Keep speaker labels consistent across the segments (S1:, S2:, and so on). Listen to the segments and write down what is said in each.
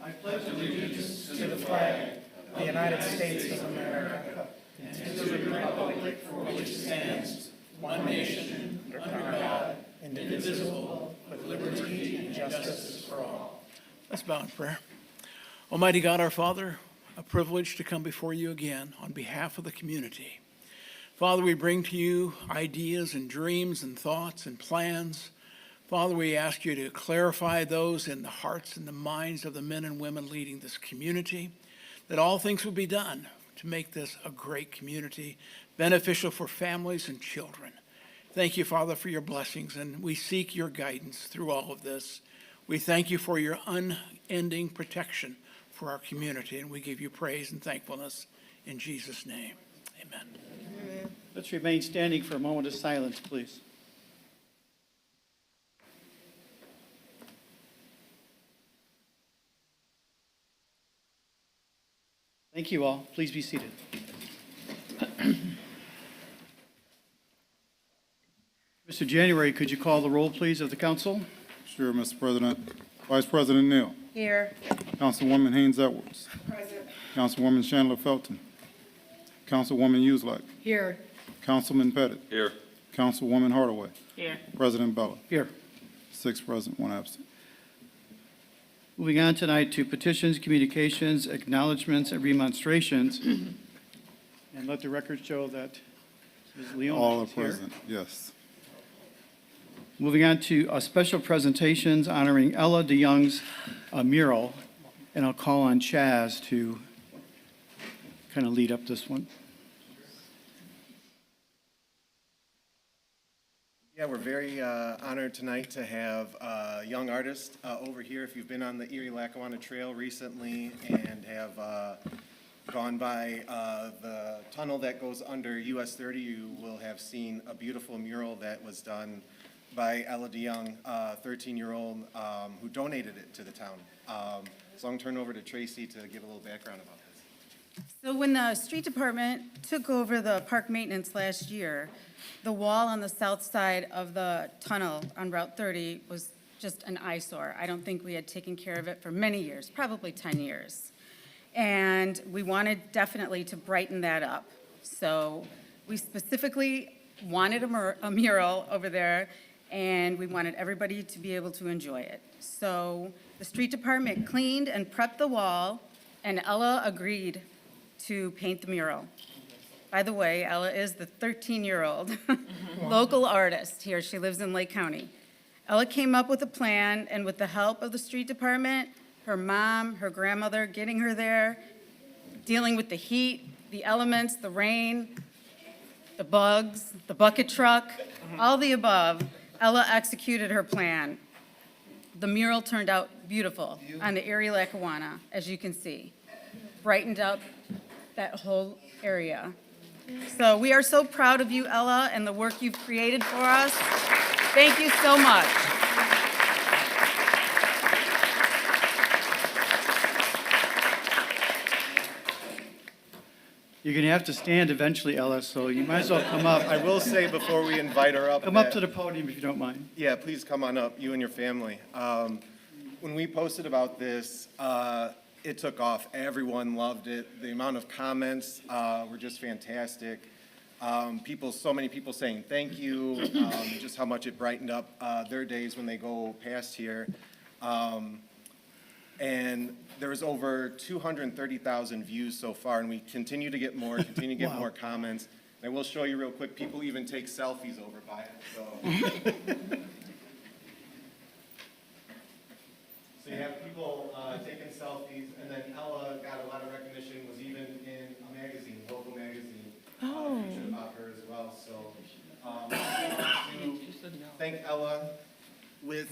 S1: I pledge allegiance to the flag of the United States of America and to the republic for which it stands, one nation, under God, indivisible, with liberty and justice for all. Let's bow in prayer. Almighty God, our Father, a privilege to come before you again on behalf of the community. Father, we bring to you ideas and dreams and thoughts and plans. Father, we ask you to clarify those in the hearts and the minds of the men and women leading this community, that all things will be done to make this a great community, beneficial for families and children. Thank you, Father, for your blessings, and we seek your guidance through all of this. We thank you for your unending protection for our community, and we give you praise and thankfulness in Jesus' name. Amen.
S2: Let's remain standing for a moment of silence, please. Thank you all. Please be seated. Mr. January, could you call the roll, please, of the council?
S3: Sure, Mr. President. Vice President Neal.
S4: Here.
S3: Councilwoman Haynes Edwards.
S4: Present.
S3: Councilwoman Chandler Felton. Councilwoman Uselak.
S4: Here.
S3: Councilman Pettit.
S5: Here.
S3: Councilwoman Hardaway.
S4: Here.
S3: President Bella.
S2: Here.
S3: 6 present, 1 absent.
S2: Moving on tonight to petitions, communications, acknowledgements, and remonstrations. And let the record show that Ms. Leon
S3: All are
S2: is here.
S3: present, yes.
S2: Moving on to special presentations honoring Ella DeYoung's mural. And I'll call on Chaz to kind of lead up this one.
S6: Yeah, we're very honored tonight to have a young artist over here. If you've been on the Erie-Lackawanna Trail recently and have gone by the tunnel that goes under US 30, you will have seen a beautiful mural that was done by Ella DeYoung, a 13-year-old who donated it to the town. So I'm going to turn over to Tracy to give a little background about this.
S4: So when the street department took over the park maintenance last year, the wall on the south side of the tunnel on Route 30 was just an eyesore. I don't think we had taken care of it for many years, probably 10 years. And we wanted definitely to brighten that up. So we specifically wanted a mural over there, and we wanted everybody to be able to enjoy it. So the street department cleaned and prepped the wall, and Ella agreed to paint the mural. By the way, Ella is the 13-year-old local artist here. She lives in Lake County. Ella came up with a plan, and with the help of the street department, her mom, her grandmother, getting her there, dealing with the heat, the elements, the rain, the bugs, the bucket truck, all the above, Ella executed her plan. The mural turned out beautiful on the Erie-Lackawanna, as you can see. Brightened up that whole area. So we are so proud of you, Ella, and the work you've created for us. Thank you so much.
S2: You're going to have to stand eventually, Ella, so you might as well come up.
S6: I will say before we invite her up.
S2: Come up to the podium if you don't mind.
S6: Yeah, please come on up, you and your family. When we posted about this, it took off. Everyone loved it. The amount of comments were just fantastic. So many people saying thank you, just how much it brightened up their days when they go past here. And there was over 230,000 views so far, and we continue to get more,
S2: Wow.
S6: more comments. And I will show you real quick, people even take selfies over by it, so. So you have people taking selfies, and then Ella got a lot of recognition, was even in a magazine, local magazine, featured about her as well. So we want to thank Ella with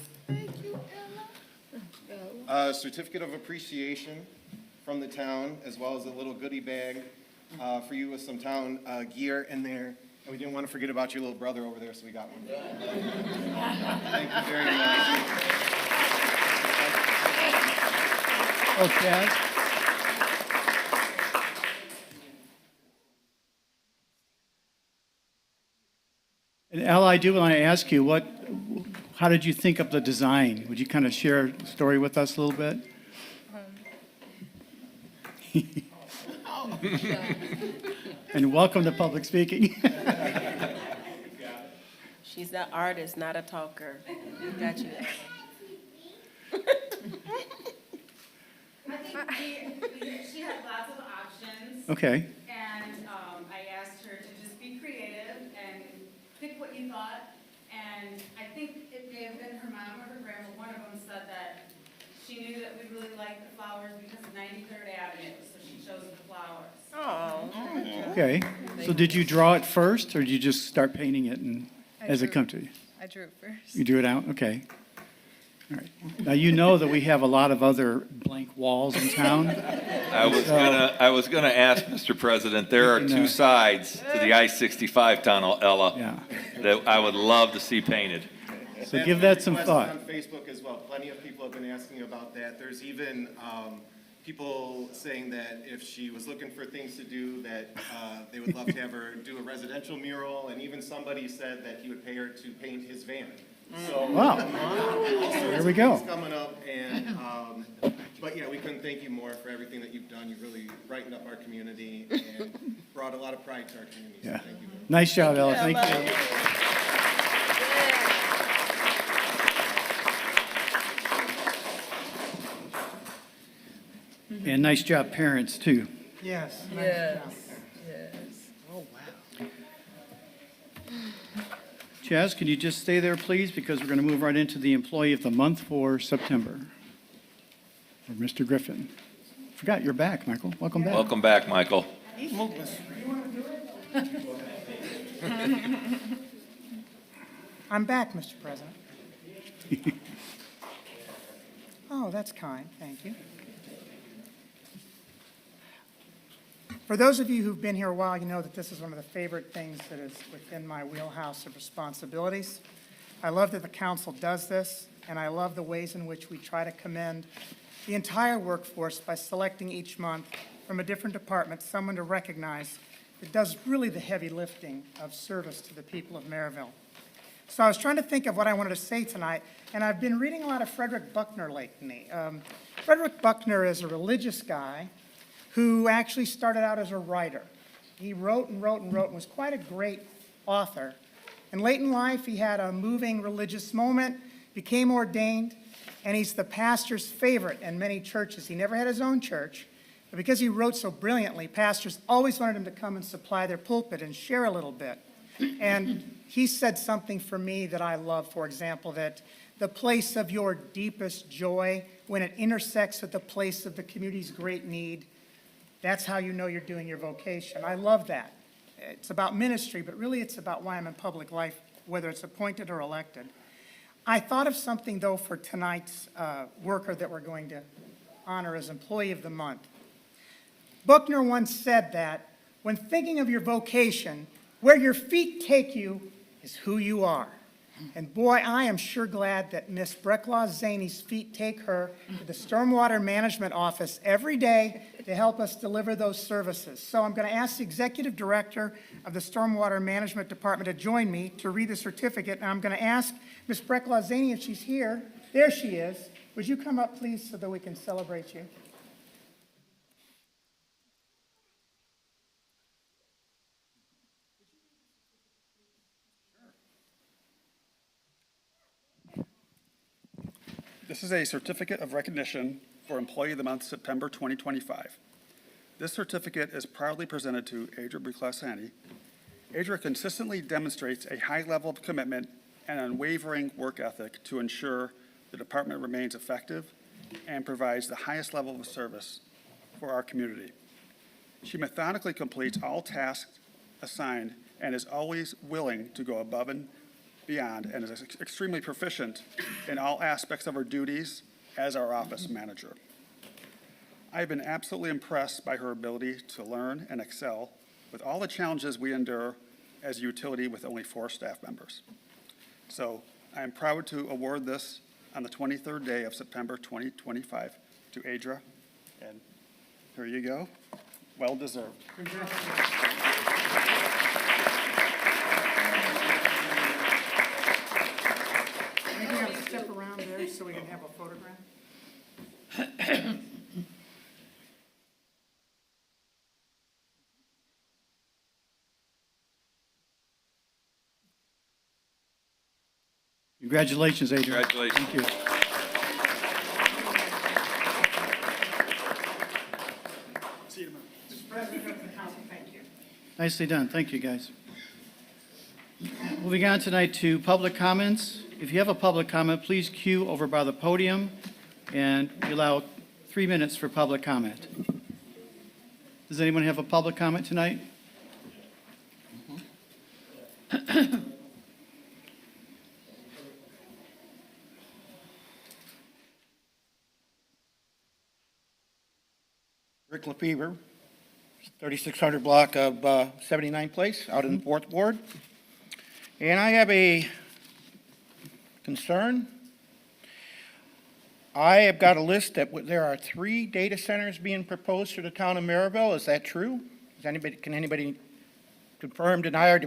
S6: a certificate of appreciation from the town, as well as a little goodie bag for you with some town gear in there. And we didn't want to forget about your little brother over there, so we got one. Thank you very much.
S2: Okay. And Ella, I do want to ask you, how did you think of the design? Would you kind of share a story with us a little bit? And welcome to public speaking.
S5: She's an artist, not a talker. Got you, Ellen.
S4: I think she had lots of options.
S2: Okay,
S4: And I asked her to just be creative and pick what you thought. And I think it may have been her mom or her grandma, one of them said that she knew that we really liked the flowers because of 93rd Avenue, so she chose the flowers.
S5: Oh,
S2: okay. So did you draw it first, or did you just start painting it and, as it
S7: drew-
S2: come to you?
S7: I drew it first.
S2: You drew it out? Okay. All right. Now, you know that we have a lot of other blank walls in town.
S8: I was gonna ask, Mr. President, there are two sides to the I-65 tunnel, Ella,
S2: Yeah.
S8: that I would love to see painted.
S2: So give that some
S6: Requested
S2: thought.
S6: on Facebook as well. Plenty of people have been asking about that. There's even people saying that if she was looking for things to do, that they would love to have her do a residential mural, and even somebody said that he would pay her to paint his van. So,
S2: Wow.
S6: all sorts
S2: There
S6: of
S2: we go.
S6: things coming up, and, but yeah, we couldn't thank you more for everything that you've done. You've really brightened up our community and brought a lot of pride to our community, so
S2: Yeah.
S6: thank you.
S2: Nice job, Ella. Thank you. And nice job, parents, too.
S1: Yes.
S5: yes, yes.
S1: Oh, wow.
S2: Chaz, can you just stay there, please? Because we're going to move right into the Employee of the Month for September. For Mr. Griffin. Forgot, you're back, Michael. Welcome back.
S8: Welcome back, Michael.
S1: I'm back, Mr. President. Oh, that's kind, thank you. For those of you who've been here a while, you know that this is one of the favorite things that is within my wheelhouse of responsibilities. I love that the council does this, and I love the ways in which we try to commend the entire workforce by selecting each month from a different department someone to recognize that does really the heavy lifting of service to the people of Merrillville. So I was trying to think of what I wanted to say tonight, and I've been reading a lot of Frederick Buckner lately. Frederick Buckner is a religious guy who actually started out as a writer. He wrote and wrote and wrote and was quite a great author. And late in life, he had a moving religious moment, became ordained, and he's the pastor's favorite in many churches. He never had his own church, but because he wrote so brilliantly, pastors always wanted him to come and supply their pulpit and share a little bit. And he said something for me that I love, for example, that the place of your deepest joy, when it intersects with the place of the community's great need, that's how you know you're doing your vocation. I love that. It's about ministry, but really it's about why I'm in public life, whether it's appointed or elected. I thought of something, though, for tonight's worker that we're going to honor as Employee of the Month. Buckner once said that when thinking of your vocation, where your feet take you is who you are. And boy, I am sure glad that Miss Brecklaw Zaney's feet take her to the Stormwater Management Office every day to help us deliver those services. So I'm going to ask the Executive Director of the Stormwater Management Department to join me to read the certificate. And I'm going to ask Miss Brecklaw Zaney if she's here. There she is. Would you come up, please, so that we can celebrate you?
S9: This is a certificate of recognition for Employee of the Month, September 2025. This certificate is proudly presented to Adra Breclaw-Zaney. Adra consistently demonstrates a high level of commitment and unwavering work ethic to ensure the department remains effective and provides the highest level of service for our community. She methodically completes all tasks assigned and is always willing to go above and beyond, and is extremely proficient in all aspects of her duties as our office manager. I have been absolutely impressed by her ability to learn and excel with all the challenges we endure as a utility with only 4 staff members. So I am proud to award this on the 23rd day of September 2025 to Adra, and here you go. Well deserved.
S1: Maybe I'll step around there so we can have a photograph.
S2: Congratulations, Adrian.
S8: Congratulations.
S2: Thank you. Nicely done. Thank you, guys. Moving on tonight to public comments. If you have a public comment, please queue over by the podium, and we allow 3 minutes for public comment. Does anyone have a public comment tonight?
S7: Rick LaFever, 3600 block of 79th Place, out in the 4th Ward. And I have a concern. I have got a list that there are 3 data centers being proposed for the town of Merrillville. Is that true? Can anybody confirm, deny, or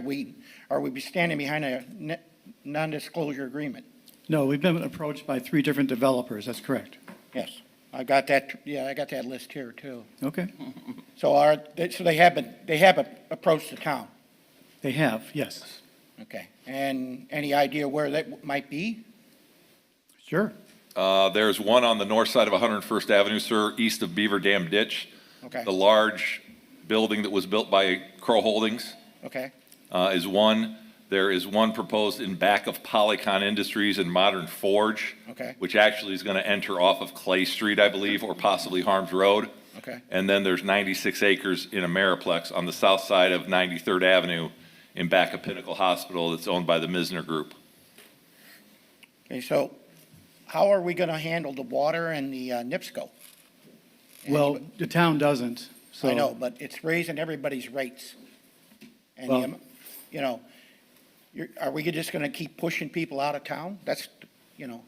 S7: are we standing behind a non-disclosure agreement?
S2: No, we've been approached by 3 different developers. That's correct.
S7: Yes, I got that. Yeah, I got that list here too.
S2: Okay.
S7: So they have approached the town.
S2: They have, yes.
S7: Okay. And any idea where that might be?
S2: Sure.
S8: There's one on the north side of 101st Avenue, sir, east of Beaver Dam Ditch.
S7: Okay.
S8: The large building that was built by Crow Holdings
S7: Okay.
S8: is one. There is one proposed in back of Polycon Industries and Modern Forge,
S7: Okay.
S8: which actually is going to enter off of Clay Street, I believe, or possibly Harms Road.
S7: Okay.
S8: And then there's 96 acres in Ameriplex on the south side of 93rd Avenue in back of Pinnacle Hospital that's owned by the Misner Group.
S7: Okay, so how are we going to handle the water and the NIPSCO?
S2: Well, the town doesn't, so.
S7: I know, but it's raising everybody's rates. And,
S2: Well-
S7: you know, are we just going to keep pushing people out of town? That's, you know,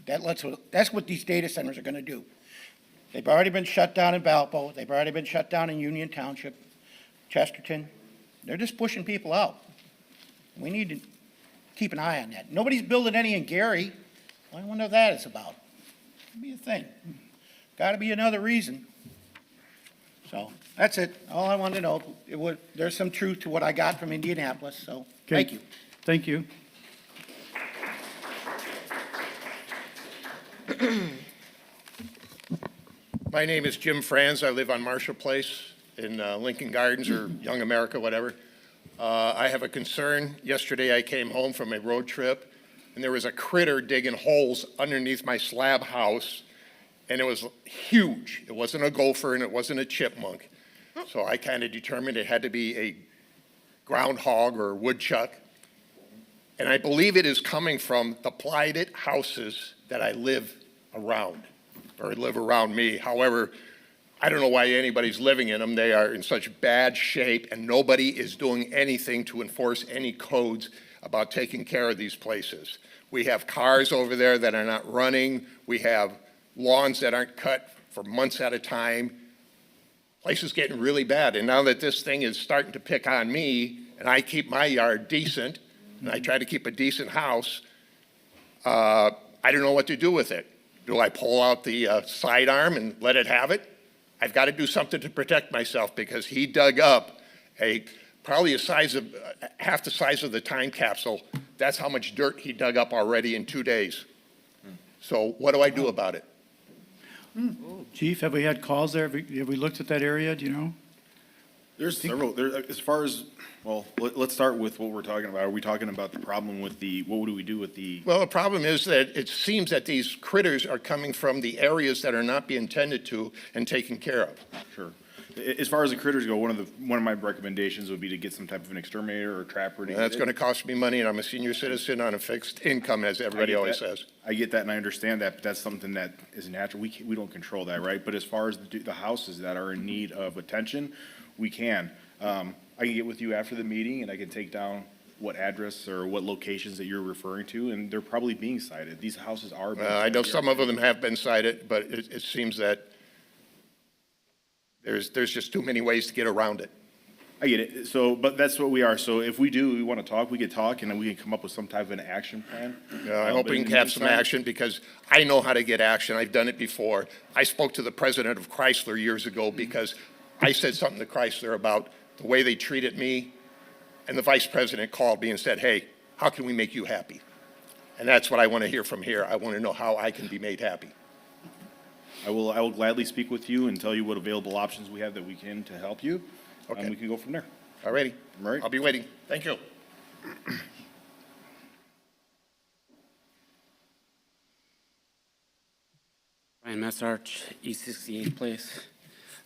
S7: that's what these data centers are going to do. They've already been shut down in Valpo. They've already been shut down in Union Township, Chesterton. They're just pushing people out. We need to keep an eye on that. Nobody's building any in Gary. I wonder what that is about. Could be a thing. Got to be another reason. So that's it. All I wanted to know. There's some truth to what I got from Indianapolis, so
S2: Okay.
S7: thank you.
S2: Thank you.
S10: My name is Jim Franz. I live on Marshall Place in Lincoln Gardens or Young America, whatever. I have a concern. Yesterday I came home from a road trip and there was a critter digging holes underneath my slab house and it was huge. It wasn't a gopher and it wasn't a chipmunk. So I kind of determined it had to be a groundhog or a woodchuck. And I believe it is coming from the blighted houses that I live around, or live around me. However, I don't know why anybody's living in them. They are in such bad shape, and nobody is doing anything to enforce any codes about taking care of these places. We have cars over there that are not running. We have lawns that aren't cut for months at a time. Place is getting really bad, and now that this thing is starting to pick on me, and I keep my yard decent, and I try to keep a decent house, I don't know what to do with it. Do I pull out the sidearm and let it have it? I've got to do something to protect myself because he dug up probably half the size of the time capsule. That's how much dirt he dug up already in 2 days. So what do I do about it?
S2: Chief, have we had calls there? Have we looked at that area? Do you know?
S11: There's several, as far as, well, let's start with what we're talking about. Are we talking about the problem with what do we do with the?
S10: Well, the problem is that it seems that these critters are coming from the areas that are not being tended to and taken care of.
S11: Sure. As far as the critters go, one of my recommendations would be to get some type of an exterminator or trapper.
S10: That's going to cost me money, and I'm a senior citizen on a fixed income, as everybody always says.
S11: I get that, and I understand that, but that's something that is natural. We don't control that, right? But as far as the houses that are in need of attention, we can. I can get with you after the meeting, and I can take down what address or what locations that you're referring to, and they're probably being cited. These houses are being cited.
S10: I know some of them have been cited, but it seems that there's just too many ways to get around it.
S11: I get it. So, but that's what we are. So if we want to talk, we could talk, and then we can come up with some type of an action plan.
S10: I hope
S11: But
S10: we
S11: in
S10: can
S11: the
S10: have some
S11: meantime-
S10: action because I know how to get action. I've done it before. I spoke to the president of Chrysler years ago because I said something to Chrysler about the way they treated me, and the vice president called me and said, hey, how can we make you happy? And that's what I want to hear from here. I want to know how I can be made happy.
S11: I will gladly speak with you and tell you what available options we have that we can to help you.
S10: Okay.
S11: And we can go from there.
S10: All righty?
S11: All right.
S10: I'll be waiting. Thank you.
S12: Ryan Messarch, East 68th Place.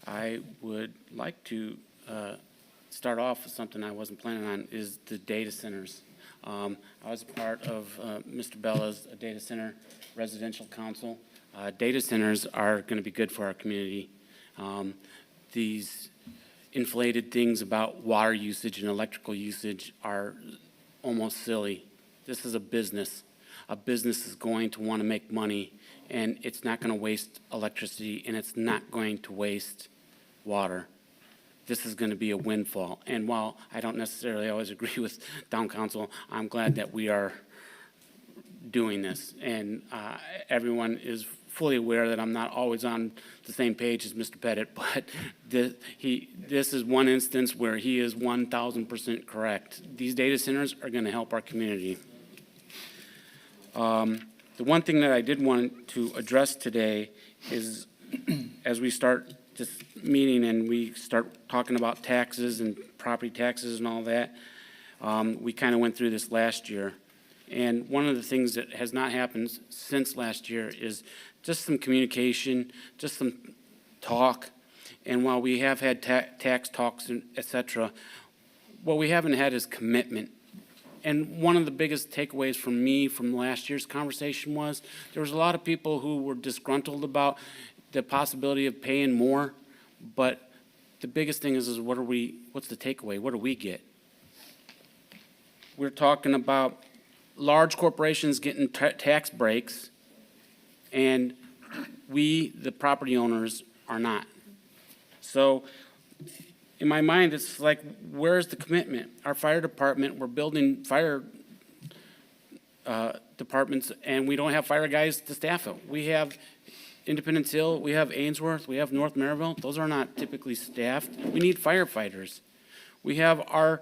S12: I would like to start off with something I wasn't planning on, is the data centers. I was a part of Mr. Bella's data center residential council. Data centers are going to be good for our community. These inflated things about water usage and electrical usage are almost silly. This is a business. A business is going to want to make money, and it's not going to waste electricity, and it's not going to waste water. This is going to be a windfall. And while I don't necessarily always agree with town council, I'm glad that we are doing this. And everyone is fully aware that I'm not always on the same page as Mr. Pettit, but this is one instance where he is 1,000% correct. These data centers are going to help our community. The one thing that I did want to address today is as we start this meeting and we start talking about taxes and property taxes and all that, we kind of went through this last year. And one of the things that has not happened since last year is just some communication, just some talk. And while we have had tax talks, and et cetera, what we haven't had is commitment. And one of the biggest takeaways from me from last year's conversation was there was a lot of people who were disgruntled about the possibility of paying more, but the biggest thing is what's the takeaway? What do we get? We're talking about large corporations getting tax breaks, and we, the property owners, are not. So in my mind, it's like, where's the commitment? Our fire department, we're building fire departments, and we don't have fire guys to staff it. We have Independence Hill, we have Ainsworth, we have North Merrillville. Those are not typically staffed. We need firefighters. We have our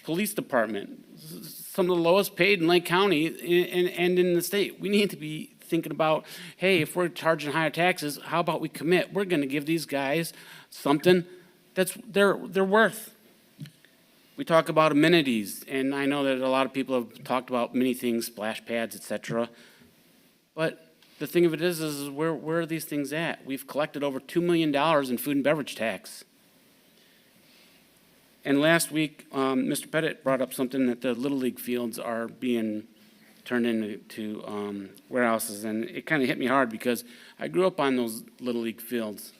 S12: police department, some of the lowest paid in Lake County and in the state. We need to be thinking about, hey, if we're charging higher taxes, how about we commit? We're going to give these guys something that's they're worth. We talk about amenities, and I know that a lot of people have talked about many things, splash pads, et cetera. But the thing of it is where are these things at? We've collected over $2 million in food and beverage tax. And last week, Mr. Pettit brought up something that the Little League fields are being turned into warehouses, and it kind of hit me hard because I grew up on those Little League fields.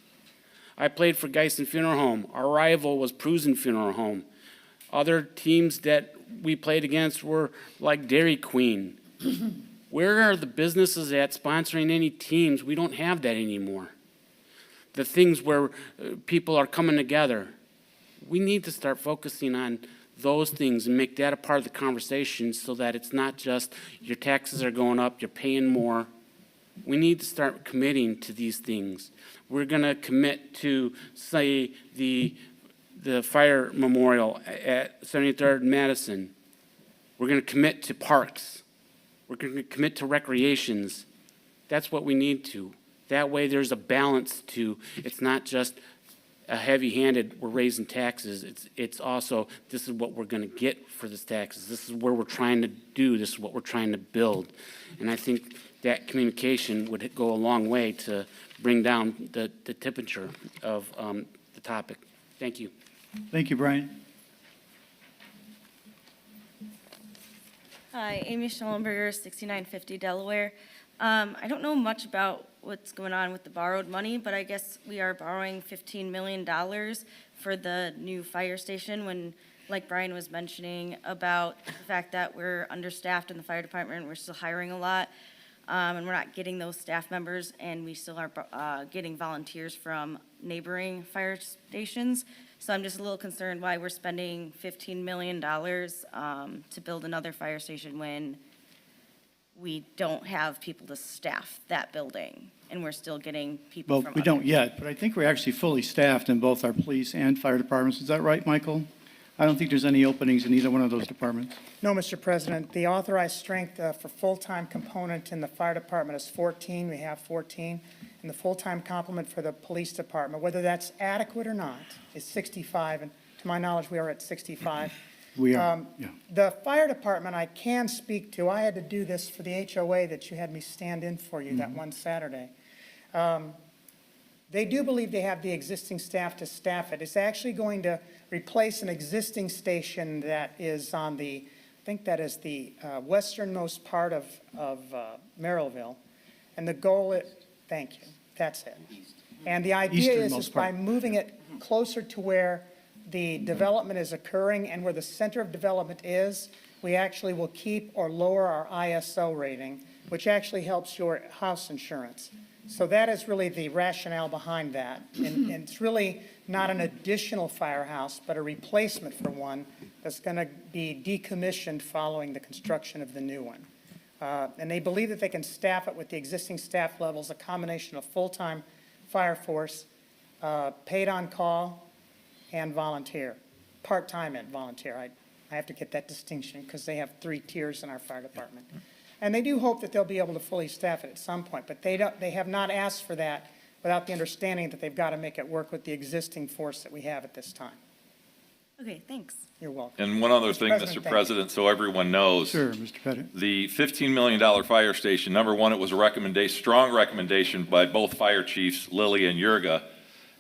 S12: I played for Geisen Funeral Home. Our rival was Prusen Funeral Home. Other teams that we played against were like Dairy Queen. Where are the businesses at sponsoring any teams? We don't have that anymore. The things where people are coming together. We need to start focusing on those things and make that a part of the conversation so that it's not just your taxes are going up, you're paying more. We need to start committing to these things. We're going to commit to, say, the fire memorial at 73rd and Madison. We're going to commit to parks. We're going to commit to recreations. That's what we need to. That way there's a balance to, it's not just a heavy-handed, we're raising taxes. It's also, this is what we're going to get for this taxes. This is where we're trying to do. This is what we're trying to build. And I think that communication would go a long way to bring down the temperature of the topic. Thank you.
S2: Thank you, Brian.
S13: Hi, Amy Schellenberger, 6950 Delaware. I don't know much about what's going on with the borrowed money, but I guess we are borrowing $15 million for the new fire station when, like Brian was mentioning, about the fact that we're understaffed in the fire department, we're still hiring a lot, and we're not getting those staff members, and we still are getting volunteers from neighboring fire stations. So I'm just a little concerned why we're spending $15 million to build another fire station when we don't have people to staff that building, and we're still getting people
S2: Well,
S13: from
S2: we don't yet, but I think we're actually fully staffed in both our police and fire departments. Is that right, Michael? I don't think there's any openings in either one of those departments.
S1: No, Mr. President, the authorized strength for full-time component in the fire department is 14. We have 14. And the full-time complement for the police department, whether that's adequate or not, is 65. And to my knowledge, we are at 65.
S2: We are, yeah.
S1: The fire department, I can speak to. I had to do this for the HOA that you had me stand in for you that one Saturday. They do believe they have the existing staff to staff it. It's actually going to replace an existing station that is on the, I think that is the westernmost part of Merrillville. And the goal is, thank you, that's it. And the idea is by moving it closer to where the development is occurring and where the center of development is, we actually will keep or lower our ISO rating, which actually helps your house insurance. So that is really the rationale behind that. And it's really not an additional firehouse, but a replacement for one that's going to be decommissioned following the construction of the new one. And they believe that they can staff it with the existing staff levels, a combination of full-time fire force, paid on call, and volunteer, part-time and volunteer. I have to get that distinction because they have 3 tiers in our fire department. And they do hope that they'll be able to fully staff it at some point, but they have not asked for that without the understanding that they've got to make it work with the existing force that we have at this time.
S13: Okay, thanks.
S1: You're welcome.
S8: And one other thing,
S1: President,
S8: Mr.
S1: thank you.
S8: President, so everyone knows.
S2: Sure, Mr. Pettit.
S8: The $15 million fire station, number one, it was a strong recommendation by both fire chiefs, Lilly and Yurga,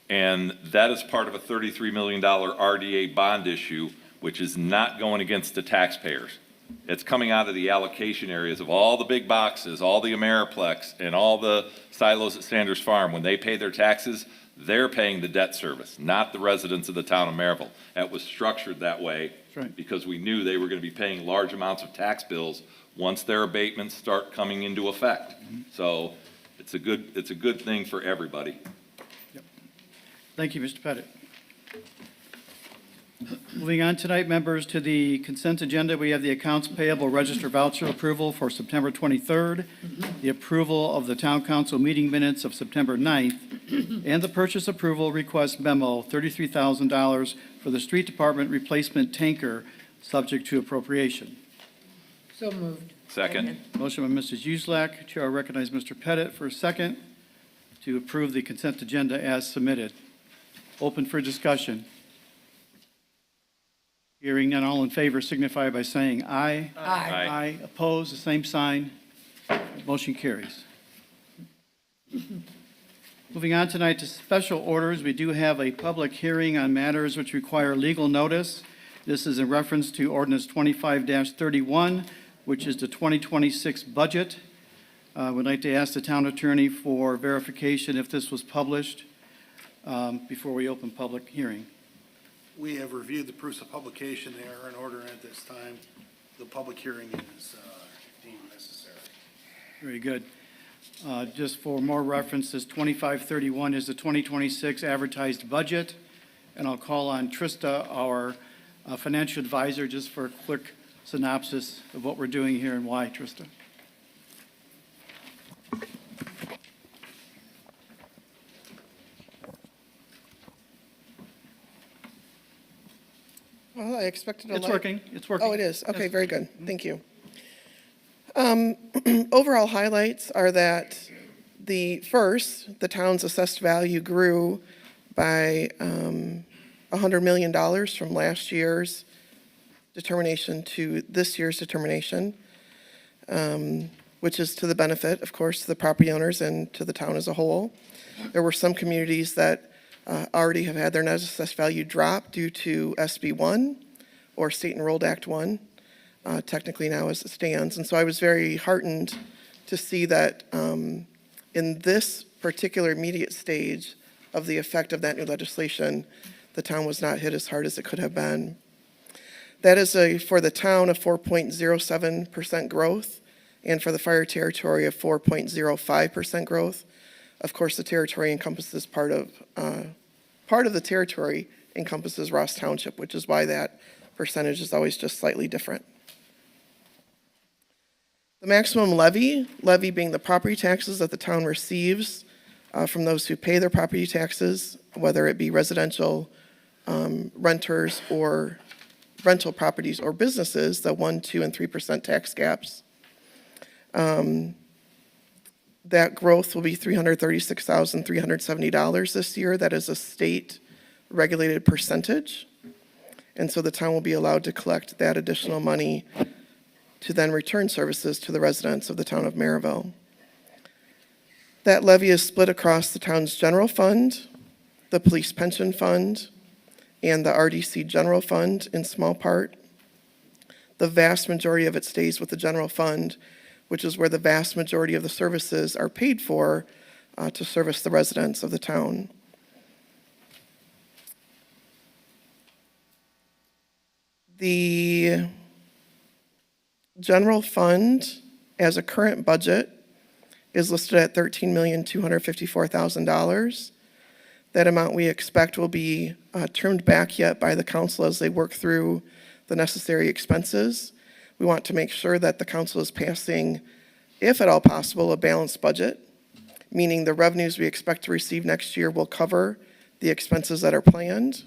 S8: and that is part of a $33 million RDA bond issue, which is not going against the taxpayers. It's coming out of the allocation areas of all the big boxes, all the Ameriplex, and all the silos at Sanders Farm. When they pay their taxes, they're paying the debt service, not the residents of the town of Merrillville. That was structured that way because we knew they were going to be paying large amounts of tax bills once their abatements start coming into effect. So it's a good thing for everybody.
S2: Thank you, Mr. Pettit. Moving on tonight, members, to the consent agenda, we have the accounts payable register voucher approval for September 23rd, the approval of the town council meeting minutes of September 9th, and the purchase approval request memo, $33,000 for the street department replacement tanker, subject to appropriation.
S5: So moved.
S8: Second.
S2: Motion by Mrs. Uselak. Chair will recognize Mr. Pettit for a second to approve the consent agenda as submitted. Open for discussion. Hearing none, all in favor signify by saying aye.
S5: Aye.
S2: Aye. Opposed, the same sign. Motion carries. Moving on tonight to special orders, we do have a public hearing on matters which require legal notice. This is in reference to ordinance 25-31, which is the 2026 budget. Would like to ask the town attorney for verification if this was published before we open public hearing.
S14: We have reviewed the proofs of publication. They are in order at this time. The public hearing is deemed necessary.
S2: Very good. Just for more reference, this 2531 is the 2026 advertised budget. And I'll call on Trista, our financial advisor, just for a quick synopsis of what we're doing here and why. Trista.
S15: Well, I expected a lot.
S2: It's working. It's working.
S15: Oh, it is? Okay,
S2: Yes.
S15: very good. Thank you. Overall highlights are that the town's assessed value grew by $100 million from last year's determination to this year's determination, which is to the benefit, of course, to the property owners and to the town as a whole. There were some communities that already have had their net assessed value drop due to SB 1 or State Enrolled Act 1, technically now as it stands. And so I was very heartened to see that in this particular immediate stage of the effect of that new legislation, the town was not hit as hard as it could have been. That is for the town, a 4.07% growth, and for the fire territory, a 4.05% growth. Of course, the territory encompasses part of the territory encompasses Ross Township, which is why that percentage is always just slightly different. The maximum levy being the property taxes that the town receives from those who pay their property taxes, whether it be residential, renters, or rental properties or businesses, the 1%, 2%, and 3% tax caps. That growth will be $336,370 this year. That is a state-regulated percentage. And so the town will be allowed to collect that additional money to then return services to the residents of the town of Merrillville. That levy is split across the town's general fund, the police pension fund, and the RDC general fund in small part. The vast majority of it stays with the general fund, which is where the vast majority of the services are paid for to service the residents of the town. The general fund, as a current budget, is listed at $13,254,000. That amount we expect will be trimmed back yet by the council as they work through the necessary expenses. We want to make sure that the council is passing, if at all possible, a balanced budget, meaning the revenues we expect to receive next year will cover the expenses that are planned.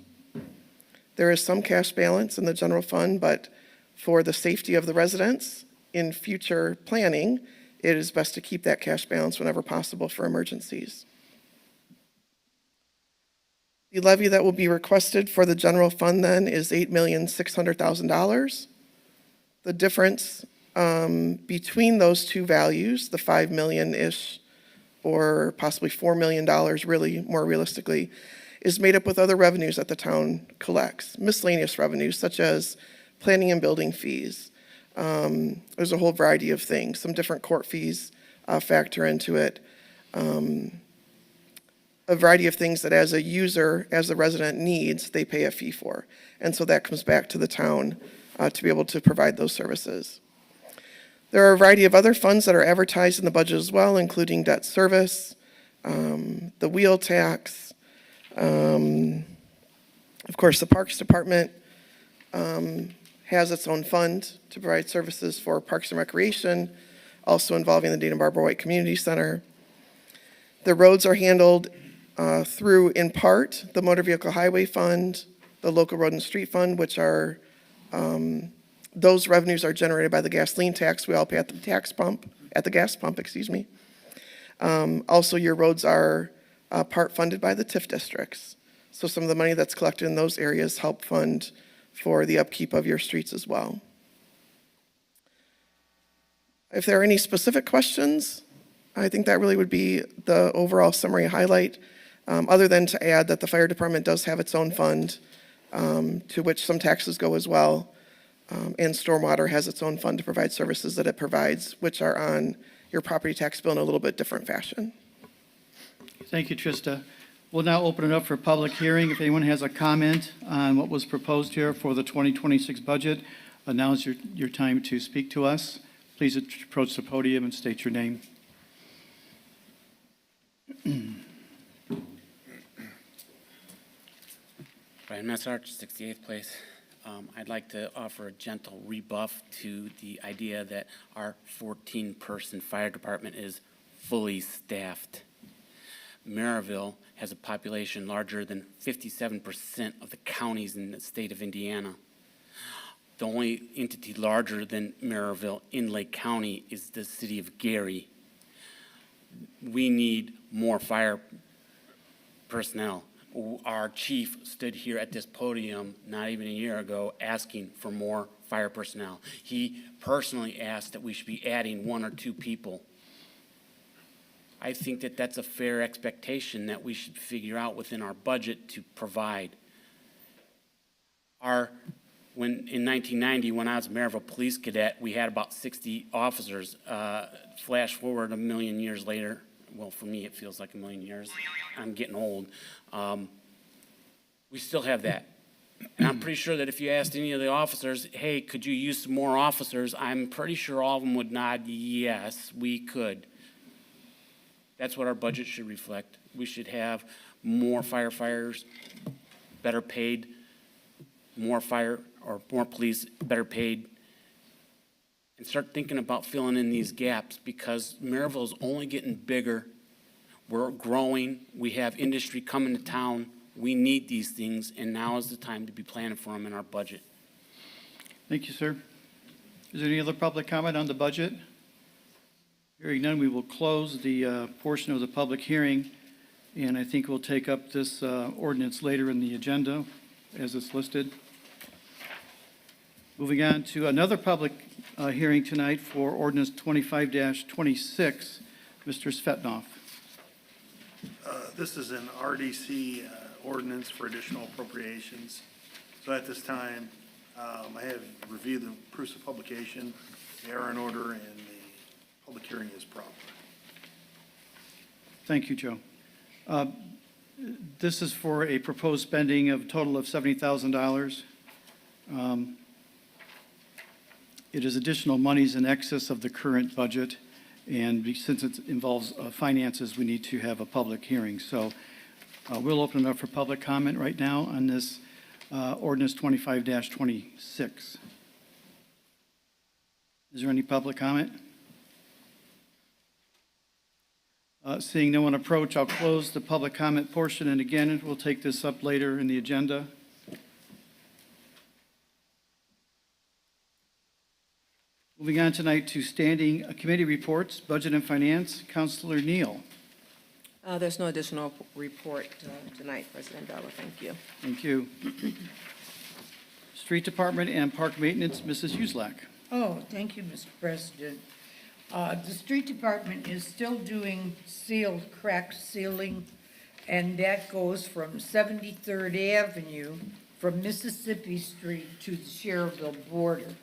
S15: There is some cash balance in the general fund, but for the safety of the residents in future planning, it is best to keep that cash balance whenever possible for emergencies. The levy that will be requested for the general fund then is $8,600,000. The difference between those two values, the $5 million-ish or possibly $4 million really more realistically, is made up with other revenues that the town collects, miscellaneous revenues such as planning and building fees. There's a whole variety of things. Some different court fees factor into it. A variety of things that as a user, as the resident needs, they pay a fee for. And so that comes back to the town to be able to provide those services. There are a variety of other funds that are advertised in the budget as well, including debt service, the wheel tax. Of course, the Parks Department has its own fund to provide services for Parks and Recreation, also involving the Dana-Barbara White Community Center. The roads are handled through, in part, the Motor Vehicle Highway Fund, the Local Road and Street Fund, which are, those revenues are generated by the gasoline tax we all pay at the gas pump, excuse me. Also, your roads are part funded by the TIF districts. So some of the money that's collected in those areas help fund for the upkeep of your streets as well. If there are any specific questions, I think that really would be the overall summary highlight, other than to add that the fire department does have its own fund to which some taxes go as well, and stormwater has its own fund to provide services that it provides, which are on your property tax bill in a little bit different fashion.
S2: Thank you, Trista. We'll now open it up for public hearing. If anyone has a comment on what was proposed here for the 2026 budget, now's your time to speak to us. Please approach the podium and state your name.
S12: Brian Messart, 68th Place. I'd like to offer a gentle rebuff to the idea that our 14-person fire department is fully staffed. Merrillville has a population larger than 57% of the counties in the state of Indiana. The only entity larger than Merrillville in Lake County is the city of Gary. We need more fire personnel. Our chief stood here at this podium not even a year ago asking for more fire personnel. He personally asked that we should be adding 1 or 2 people. I think that that's a fair expectation that we should figure out within our budget to provide. In 1990, when I was a Merrillville police cadet, we had about 60 officers. Flash forward a million years later, well, for me, it feels like a million years. I'm getting old. We still have that. And I'm pretty sure that if you asked any of the officers, hey, could you use some more officers? I'm pretty sure all of them would nod, yes, we could. That's what our budget should reflect. We should have more firefighters, better paid, more police, better paid, and start thinking about filling in these gaps because Merrillville is only getting bigger. We're growing. We have industry coming to town. We need these things, and now is the time to be planning for them in our budget.
S2: Thank you, sir. Is there any other public comment on the budget? Hearing none, we will close the portion of the public hearing, and I think we'll take up this ordinance later in the agenda as it's listed. Moving on to another public hearing tonight for ordinance 25-26. Mr. Svetnoff.
S14: This is an RDC ordinance for additional appropriations. So at this time, I have reviewed the proofs of publication. They are in order, and the public hearing is proper.
S2: Thank you, Joe. This is for a proposed spending of a total of $70,000. It is additional monies in excess of the current budget, and since it involves finances, we need to have a public hearing. So we'll open it up for public comment right now on this ordinance 25-26. Is there any public comment? Seeing no one approach, I'll close the public comment portion, and again, we'll take this up later in the agenda. Moving on tonight to standing committee reports, Budget and Finance, Councilor Neal.
S16: There's no additional report tonight, President Bella. Thank you.
S2: Thank you. Street Department and Park Maintenance, Mrs. Uselak.
S17: Oh, thank you, Mr. President. The street department is still doing crack sealing, and that goes from 73rd Avenue from Mississippi Street to the Sherrville border.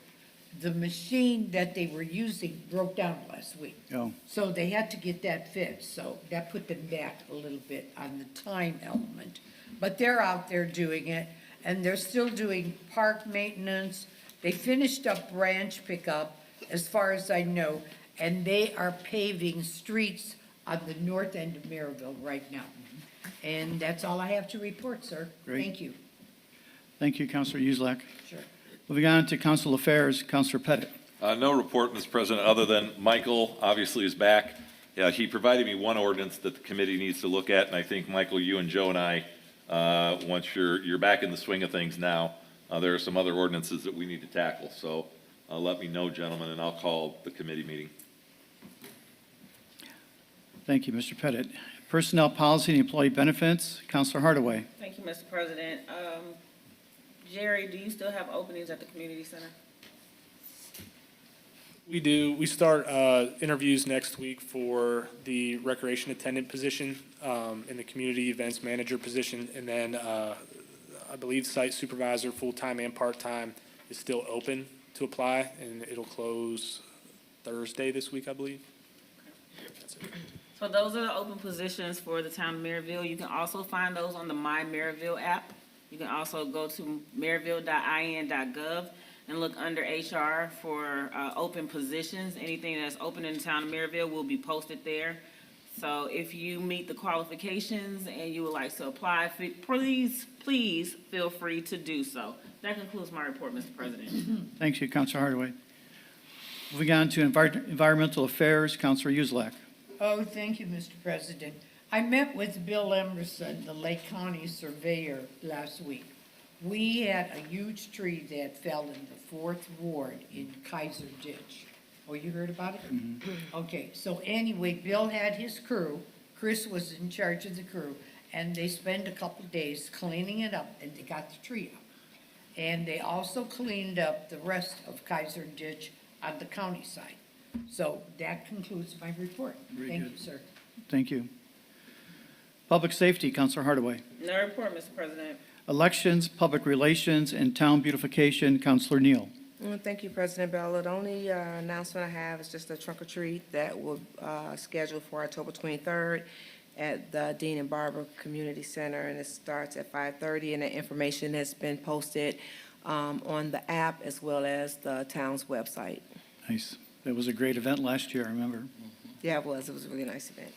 S17: The machine that they were using broke down last week.
S2: Oh.
S17: So they had to get that fixed, so that put them back a little bit on the time element. But they're out there doing it, and they're still doing park maintenance. They finished up branch pickup, as far as I know, and they are paving streets on the north end of Merrillville right now. And that's all I have to report, sir.
S2: Great.
S17: Thank you.
S2: Thank you, Councilor Uselak.
S17: Sure.
S2: Moving on to Council Affairs, Councilor Pettit.
S8: No report, Mr. President, other than Michael obviously is back. He provided me one ordinance that the committee needs to look at, and I think, Michael, you and Joe and I, once you're back in the swing of things now, there are some other ordinances that we need to tackle. So let me know, gentlemen, and I'll call the committee meeting.
S2: Thank you, Mr. Pettit. Personnel Policy and Employee Benefits, Councilor Hardaway.
S18: Thank you, Mr. President. Jerry, do you still have openings at the community center?
S19: We do. We start interviews next week for the recreation attendant position and the community events manager position. And then I believe site supervisor, full-time and part-time, is still open to apply, and it'll close Thursday this week, I believe. That's it.
S18: So those are the open positions for the town of Merrillville. You can also find those on the My Merrillville app. You can also go to merrillville.in.gov and look under HR for open positions. Anything that's open in the town of Merrillville will be posted there. So if you meet the qualifications and you would like to apply, please feel free to do so. That concludes my report, Mr. President.
S2: Thank you, Councilor Hardaway. Moving on to Environmental Affairs, Councilor Uselak.
S17: Oh, thank you, Mr. President. I met with Bill Emerson, the Lake County surveyor, last week. We had a huge tree that fell in the 4th Ward in Kaiser Ditch. Oh, you heard about it? Okay, so anyway, Bill had his crew, Chris was in charge of the crew, and they spent a couple days cleaning it up, and they got the tree up. And they also cleaned up the rest of Kaiser Ditch on the county side. So that concludes my report. Thank you, sir.
S2: Thank you. Public Safety, Councilor Hardaway.
S18: No report, Mr. President.
S2: Elections, Public Relations, and Town Beautification, Councilor Neal.
S16: Well, thank you, President Bella. The only announcement I have is just a trunk or treat that will scheduled for October 23rd at the Dean and Barber Community Center, and it starts at 5:30, and the information has been posted on the app as well as the town's website.
S2: Nice. That was a great event last year, I remember.
S16: Yeah, it was. It was a really nice event.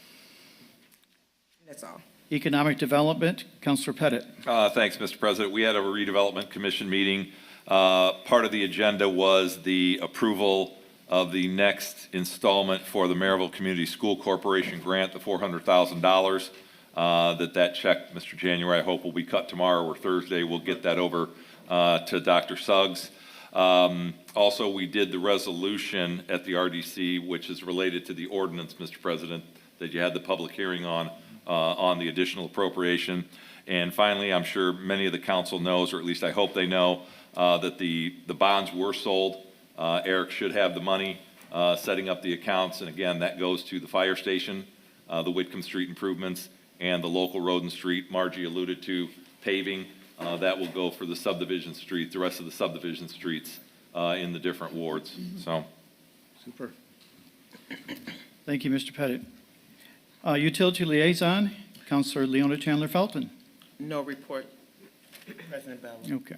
S16: That's all.
S2: Economic Development, Councilor Pettit.
S8: Thanks, Mr. President. We had a redevelopment commission meeting. Part of the agenda was the approval of the next installment for the Merrillville Community School Corporation grant, the $400,000. That check, Mr. January, I hope will be cut tomorrow or Thursday. We'll get that over to Dr. Suggs. Also, we did the resolution at the RDC, which is related to the ordinance, Mr. President, that you had the public hearing on the additional appropriation. And finally, I'm sure many of the council knows, or at least I hope they know, that the bonds were sold. Eric should have the money, setting up the accounts, and again, that goes to the fire station, the Whitcomb Street improvements, and the local road and street. Margie alluded to paving. That will go for the subdivision streets, the rest of the subdivision streets in the different wards. So,
S11: Super.
S2: Thank you, Mr. Pettit. Utility Liaison, Councilor Leona Chandler Felton.
S16: No report, President Bell.
S2: Okay.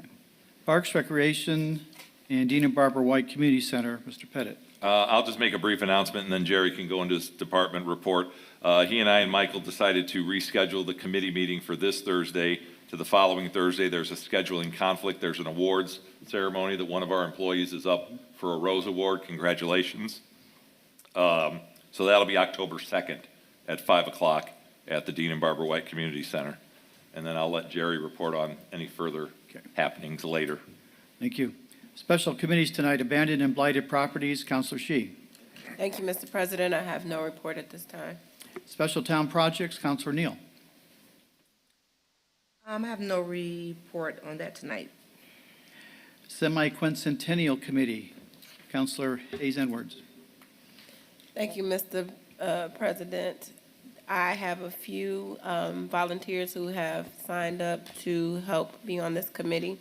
S2: Parks, Recreation, and Dean and Barbara White Community Center, Mr. Pettit.
S8: I'll just make a brief announcement, and then Jerry can go into his department report. He and I and Michael decided to reschedule the committee meeting for this Thursday to the following Thursday. There's a scheduling conflict. There's an awards ceremony that one of our employees is up for a Rose Award. Congratulations. So that'll be October 2nd at 5 o'clock at the Dean and Barbara White Community Center. And then I'll let Jerry report on any further happenings later.
S2: Thank you. Special committees tonight, Abandoned and Blighted Properties, Councilor Shi.
S5: Thank you, Mr. President. I have no report at this time.
S2: Special Town Projects, Councilor Neal.
S16: I have no report on that tonight.
S2: Semi-Quincentennial Committee, Councilor Hayes Edwards.
S5: Thank you, Mr. President. I have a few volunteers who have signed up to help be on this committee.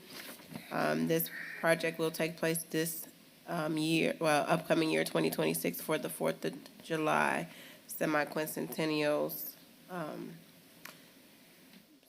S5: This project will take place this upcoming year, 2026, for the 4th of July semi-quincentennials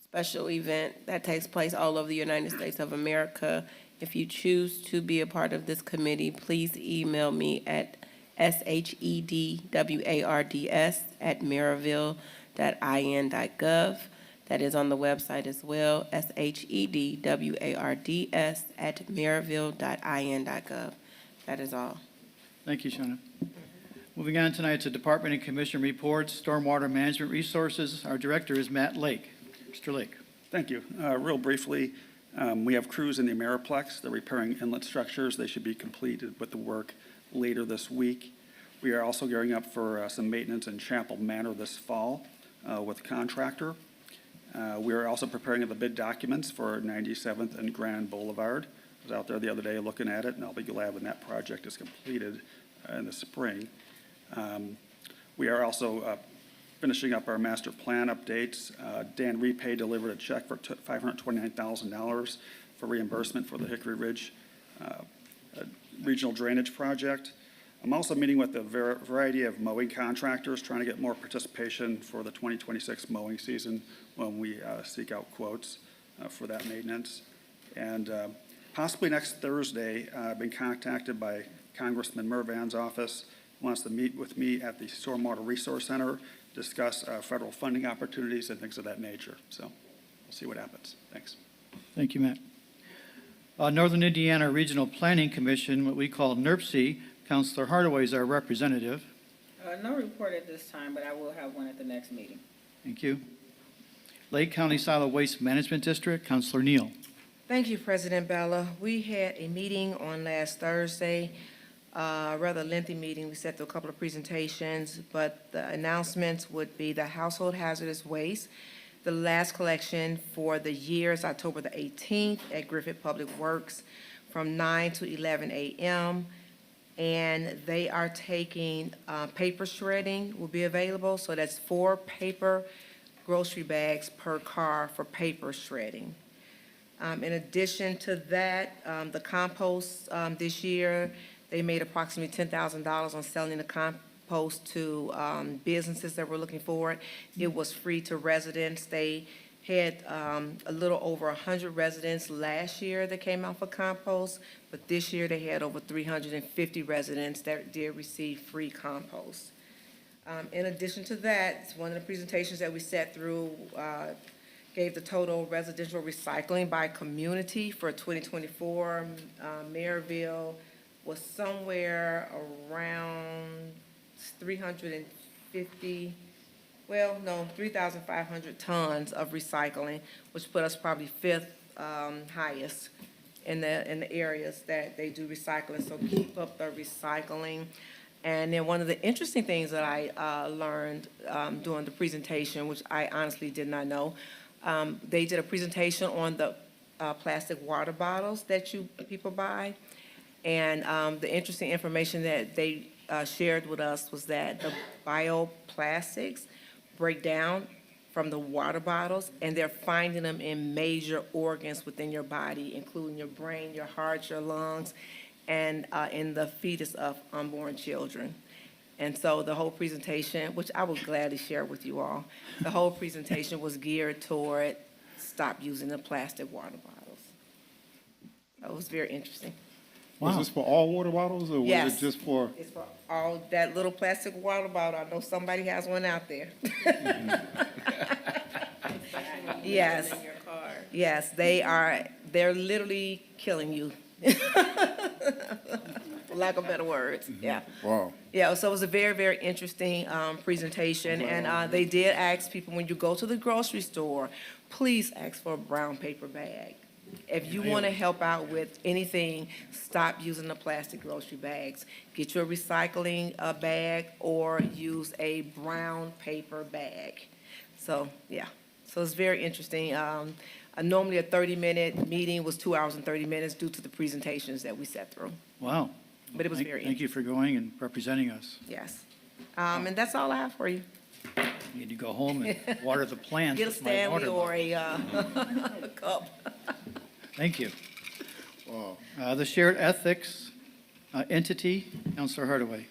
S5: special event that takes place all over the United States of America. If you choose to be a part of this committee, please email me at shedwards@merrillville.in.gov. That is on the website as well, shedwards@merrillville.in.gov. That is all.
S2: Thank you, Shona. Moving on tonight to Department and Commission reports, Stormwater Management Resources. Our director is Matt Lake. Mr. Lake.
S9: Thank you. Real briefly, we have crews in the Ameriplex. They're repairing inlet structures. They should be completed with the work later this week. We are also gearing up for some maintenance in Chapel Manor this fall with a contractor. We are also preparing the bid documents for 97th and Grand Boulevard. I was out there the other day looking at it, and I'll be glad when that project is completed in the spring. We are also finishing up our master plan updates. Dan Repay delivered a check for $529,000 for reimbursement for the Hickory Ridge Regional Drainage Project. I'm also meeting with a variety of mowing contractors, trying to get more participation for the 2026 mowing season when we seek out quotes for that maintenance. And possibly next Thursday, I've been contacted by Congressman Mervan's office, who wants to meet with me at the Stormwater Resource Center, discuss federal funding opportunities and things of that nature. So we'll see what happens. Thanks.
S2: Thank you, Matt. Northern Indiana Regional Planning Commission, what we call NERPC, Councilor Hardaway is our representative.
S18: No report at this time, but I will have one at the next meeting.
S2: Thank you. Lake County Solid Waste Management District, Councilor Neal.
S16: Thank you, President Bella. We had a meeting on last Thursday, a rather lengthy meeting. We sat through a couple of presentations, but the announcements would be the household hazardous waste. The last collection for the year is October the 18th at Griffith Public Works from 9 to 11 a.m. And they are taking paper shredding will be available. So that's 4 paper grocery bags per car for paper shredding. In addition to that, the compost this year, they made approximately $10,000 on selling the compost to businesses that were looking for it. It was free to residents. They had a little over 100 residents last year that came out for compost, but this year they had over 350 residents that did receive free compost. In addition to that, one of the presentations that we sat through gave the total residential recycling by community for 2024. Merrillville was somewhere around 3,500 tons of recycling, which put us probably 5th highest in the areas that they do recycling, so keep up the recycling. And then one of the interesting things that I learned during the presentation, which I honestly did not know, they did a presentation on the plastic water bottles that people buy. And the interesting information that they shared with us was that the bioplastics break down from the water bottles, and they're finding them in major organs within your body, including your brain, your heart, your lungs, and in the fetus of unborn children. And so the whole presentation, which I will gladly share with you all, the whole presentation was geared toward stop using the plastic water bottles. That was very interesting.
S3: Was this for all water bottles, or was
S16: Yes.
S3: it just for?
S16: It's for all that little plastic water bottle. I know somebody has one out there. Yes. Yes, they're literally killing you. For lack of better words, yeah.
S3: Wow.
S16: Yeah, so it was a very, very interesting presentation, and they did ask people, when you go to the grocery store, please ask for a brown paper bag. If you want to help out with anything, stop using the plastic grocery bags. Get you a recycling bag or use a brown paper bag. So, yeah, so it's very interesting. Normally a 30-minute meeting was 2 hours and 30 minutes due to the presentations that we sat through.
S2: Wow.
S16: But it was very
S2: Thank you for going and representing us.
S16: Yes. And that's all I have for you.
S2: You need to go home and water the plants
S16: Get a
S2: with my
S16: Stanley
S2: water
S16: or
S2: bottle.
S16: a cup.
S2: Thank you.
S3: Wow.
S2: The shared ethics entity, Councilor Hardaway.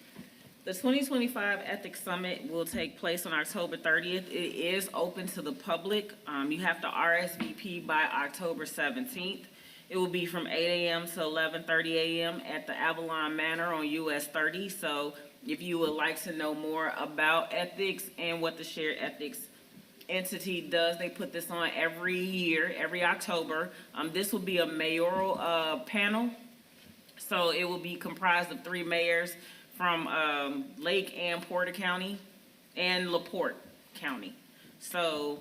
S18: The 2025 Ethics Summit will take place on October 30th. It is open to the public. You have to RSVP by October 17th. It will be from 8 a.m. to 11:30 a.m. at the Avalon Manor on US 30. So if you would like to know more about ethics and what the shared ethics entity does, they put this on every year, every October. This will be a mayoral panel. So it will be comprised of 3 mayors from Lake and Porter County and LaPorte County. So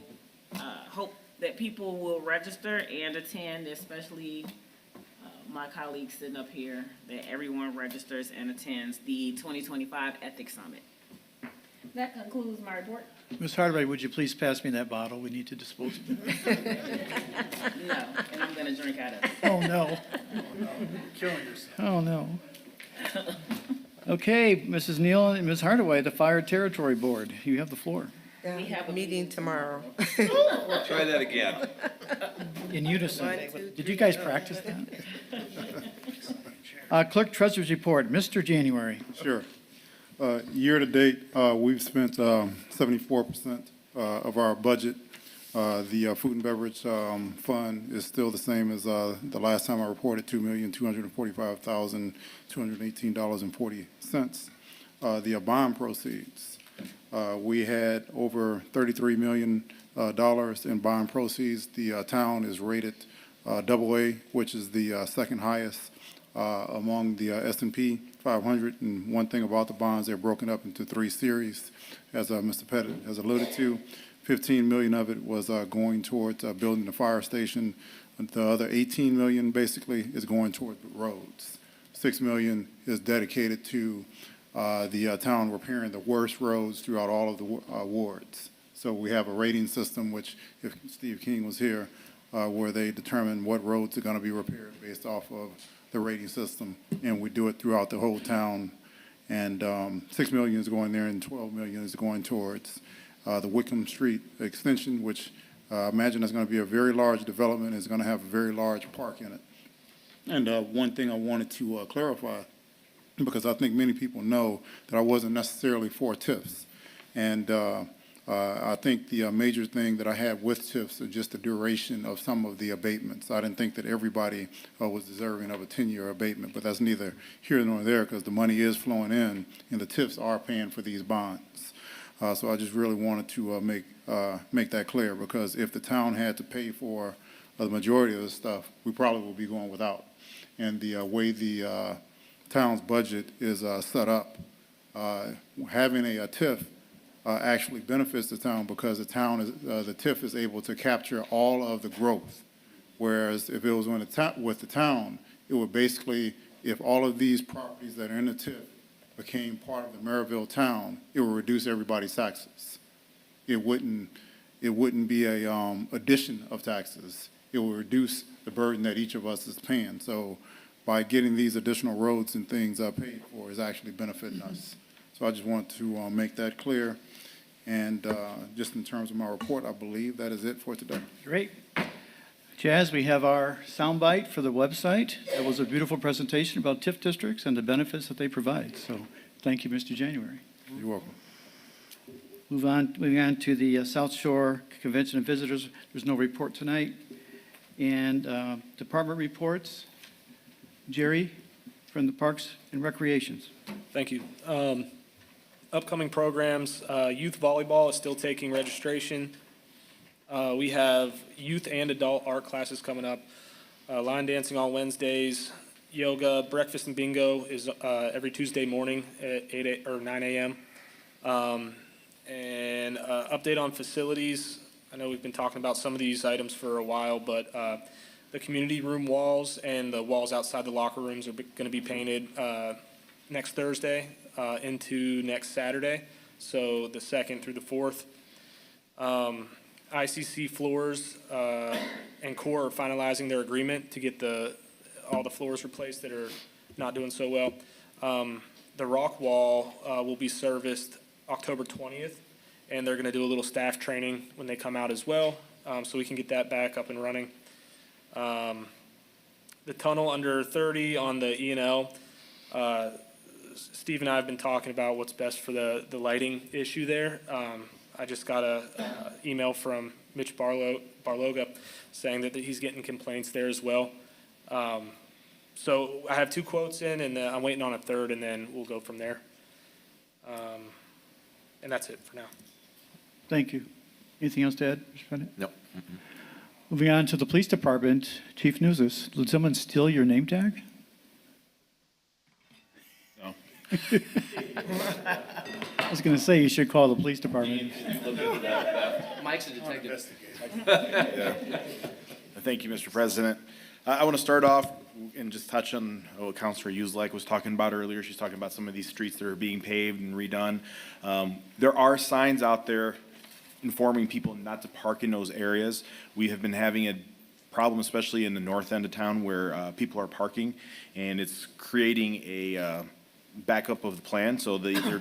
S18: hope that people will register and attend, especially my colleagues sitting up here, that everyone registers and attends the 2025 Ethics Summit. That concludes my report.
S2: Ms. Hardaway, would you please pass me that bottle? We need to dispose of it.
S18: No, and I'm gonna drink out of it.
S2: Oh, no.
S14: Killing yourself.
S2: Oh, no. Okay, Mrs. Neal and Ms. Hardaway, the Fire Territory Board, you have the floor.
S18: We have a
S16: Meeting tomorrow.
S8: Try that again.
S2: In unison.
S16: 1, 2,
S2: Did you guys practice that? Clerk Treasurer's Report, Mr. January.
S3: Sure. Year-to-date, we've spent 74% of our budget. The food and beverage fund is still the same as the last time I reported, $2,245,218.40. The bond proceeds, we had over $33 million in bond proceeds. The town is rated AA, which is the second highest among the S&P 500. And one thing about the bonds, they're broken up into 3 series, as Mr. Pettit has alluded to. 15 million of it was going towards building the fire station. The other 18 million basically is going toward roads. 6 million is dedicated to the town repairing the worst roads throughout all of the wards. So we have a rating system, which if Steve King was here, where they determine what roads are going to be repaired based off of the rating system, and we do it throughout the whole town. And 6 million is going there, and 12 million is going towards the Wickham Street extension, which I imagine is going to be a very large development. It's going to have a very large park in it. And one thing I wanted to clarify, because I think many people know that I wasn't necessarily for TIFs. And I think the major thing that I had with TIFs is just the duration of some of the abatements. I didn't think that everybody was deserving of a 10-year abatement, but that's neither here nor there, because the money is flowing in, and the TIFs are paying for these bonds. So I just really wanted to make that clear, because if the town had to pay for the majority of the stuff, we probably would be going without. And the way the town's budget is set up, having a TIF actually benefits the town, because the town is, the TIF is able to capture all of the growth Whereas if it was with the town, it would basically, if all of these properties that are in the TIF became part of the Merrillville town, it would reduce everybody's taxes. It wouldn't be a addition of taxes. It will reduce the burden that each of us is paying. So by getting these additional roads and things paid for is actually benefiting us. So I just want to make that clear. And just in terms of my report, I believe that is it for today.
S2: Great. Jazz, we have our soundbite for the website. That was a beautiful presentation about TIF districts and the benefits that they provide. So thank you, Mr. January.
S3: You're welcome.
S2: Moving on to the South Shore Convention and Visitors. There's no report tonight. And department reports. Jerry from the Parks and Recreations.
S19: Thank you. Upcoming programs, youth volleyball is still taking registration. We have youth and adult art classes coming up. Line dancing on Wednesdays. Yoga, breakfast and bingo is every Tuesday morning at 9 a.m. And update on facilities. I know we've been talking about some of these items for a while, but the community room walls and the walls outside the locker rooms are going to be painted next Thursday into next Saturday, so the 2nd through the 4th. ICC floors and Core are finalizing their agreement to get all the floors replaced that are not doing so well. The rock wall will be serviced October 20th, and they're going to do a little staff training when they come out as well, so we can get that back up and running. The tunnel under 30 on the E&L, Steve and I have been talking about what's best for the lighting issue there. I just got a email from Mitch Barloga saying that he's getting complaints there as well. So I have 2 quotes in, and I'm waiting on a third, and then we'll go from there. And that's it for now.
S2: Thank you. Anything else to add, Mr. Bennett?
S8: No.
S2: Moving on to the Police Department. Chief Newsis, did someone steal your name tag?
S11: No.
S2: I was going to say you should call the police department.
S12: Mike's a detective.
S11: Yeah. Thank you, Mr. President. I want to start off and just touch on what Councilor Uselak was talking about earlier. She's talking about some of these streets that are being paved and redone. There are signs out there informing people not to park in those areas. We have been having a problem, especially in the north end of town, where people are parking, and it's creating a backup of the plan. So they're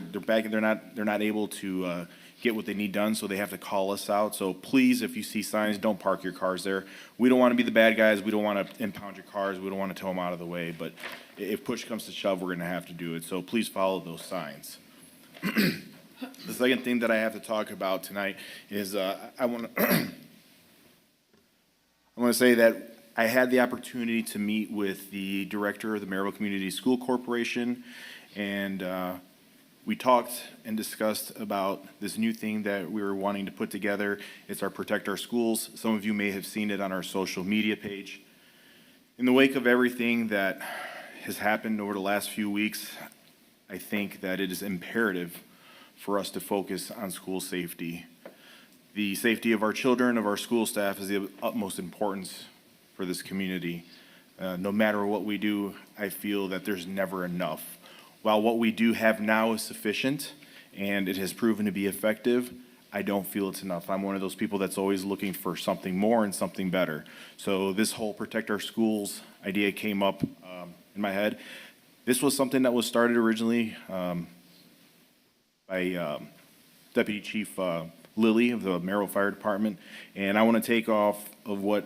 S11: not able to get what they need done, so they have to call us out. So please, if you see signs, don't park your cars there. We don't want to be the bad guys. We don't want to impound your cars. We don't want to tow them out of the way. But if push comes to shove, we're going to have to do it. So please follow those signs. The second thing that I have to talk about tonight is I want to say that I had the opportunity to meet with the director of the Merrillville Community School Corporation, and we talked and discussed about this new thing that we were wanting to put together. It's our Protect Our Schools. Some of you may have seen it on our social media page. In the wake of everything that has happened over the last few weeks, I think that it is imperative for us to focus on school safety. The safety of our children, of our school staff, is the utmost importance for this community. No matter what we do, I feel that there's never enough. While what we do have now is sufficient, and it has proven to be effective, I don't feel it's enough. I'm one of those people that's always looking for something more and something better. So this whole Protect Our Schools idea came up in my head. This was something that was started originally by Deputy Chief Lilly of the Merrillville Fire Department, and I want to take off of what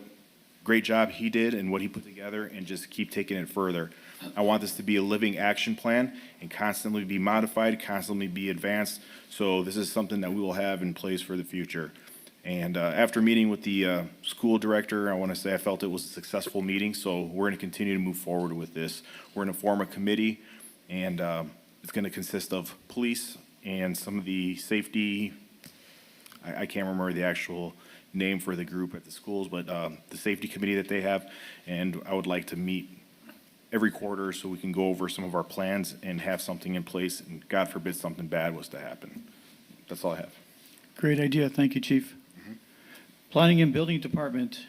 S11: great job he did and what he put together and just keep taking it further. I want this to be a living action plan and constantly be modified, constantly be advanced, so this is something that we will have in place for the future. And after meeting with the school director, I want to say I felt it was a successful meeting, so we're going to continue to move forward with this. We're going to form a committee, and it's going to consist of police and some of the safety, I can't remember the actual name for the group at the schools, but the safety committee that they have, and I would like to meet every quarter so we can go over some of our plans and have something in place, and God forbid something bad was to happen. That's all I have.
S2: Great idea. Thank you, Chief. Planning and Building Department,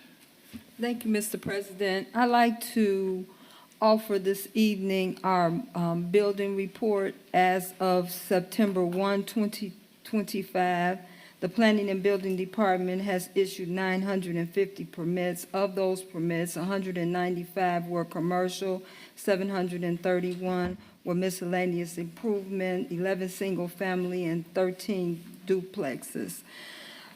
S20: Thank you, Mr. President. I'd like to offer this evening our building report as of September 1, 2025. The Planning and Building Department has issued 950 permits. Of those permits, 195 were commercial, 731 were miscellaneous improvement, 11 single-family, and 13 duplexes.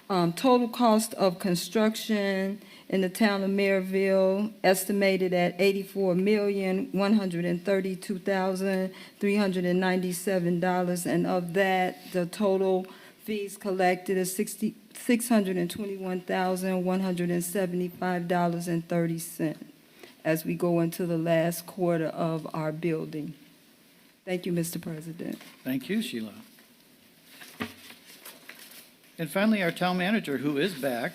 S20: Total cost of construction in the town of Merrillville estimated at $84,132,397, and of that, the total fees collected is $621,175.30 as we go into the last quarter of our building. Thank you, Mr. President.
S2: Thank you, Sheila. And finally, our town manager, who is back,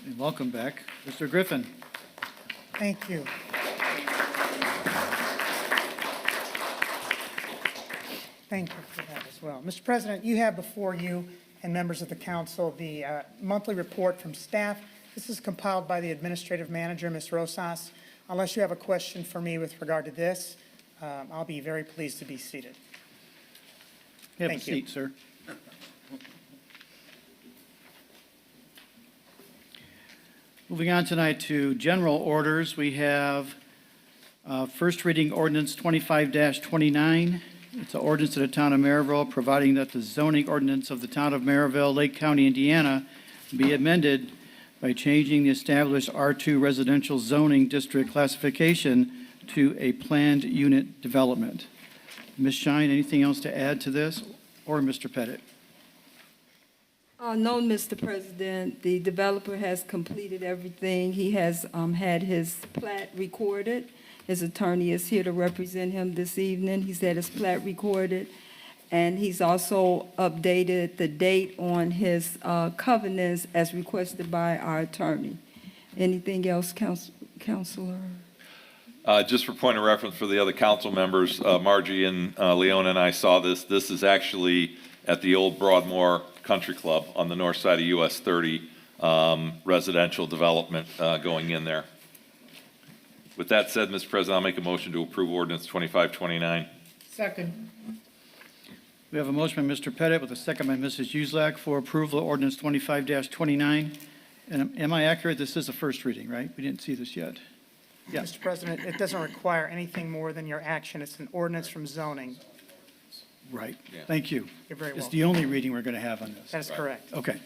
S2: and welcome back, Mr. Griffin.
S1: Thank you. Thank you for that as well. Mr. President, you have before you and members of the council the monthly report from staff. This is compiled by the administrative manager, Ms. Rosas. Unless you have a question for me with regard to this, I'll be very pleased to be seated.
S2: Have a
S1: Thank you.
S2: seat, sir. Moving on tonight to general orders, we have first reading ordinance 25-29. It's an ordinance of the town of Merrillville providing that the zoning ordinance of the town of Merrillville, Lake County, Indiana be amended by changing the established R2 residential zoning district classification to a planned unit development. Ms. Shine, anything else to add to this, or Mr. Pettit?
S20: No, Mr. President, the developer has completed everything. He has had his plat recorded. His attorney is here to represent him this evening. He's had his plat recorded, and he's also updated the date on his covenants as requested by our attorney. Anything else, Counselor?
S8: Just for point of reference for the other council members, Margie and Leona and I saw this. This is actually at the old Broadmoor Country Club on the north side of US 30, residential development going in there. With that said, Mr. President, I'll make a motion to approve ordinance 2529.
S17: Second.
S2: We have a motion by Mr. Pettit with a second by Mrs. Uselak for approval of ordinance 25-29. And am I accurate? This is a first reading, right? We didn't see this yet. Yeah.
S1: Mr. President, it doesn't require anything more than your action. It's an ordinance from zoning.
S2: Right. Thank you.
S1: You're very
S2: It's
S1: welcome.
S2: the only reading we're going to have on this.
S1: That is correct.
S2: Okay.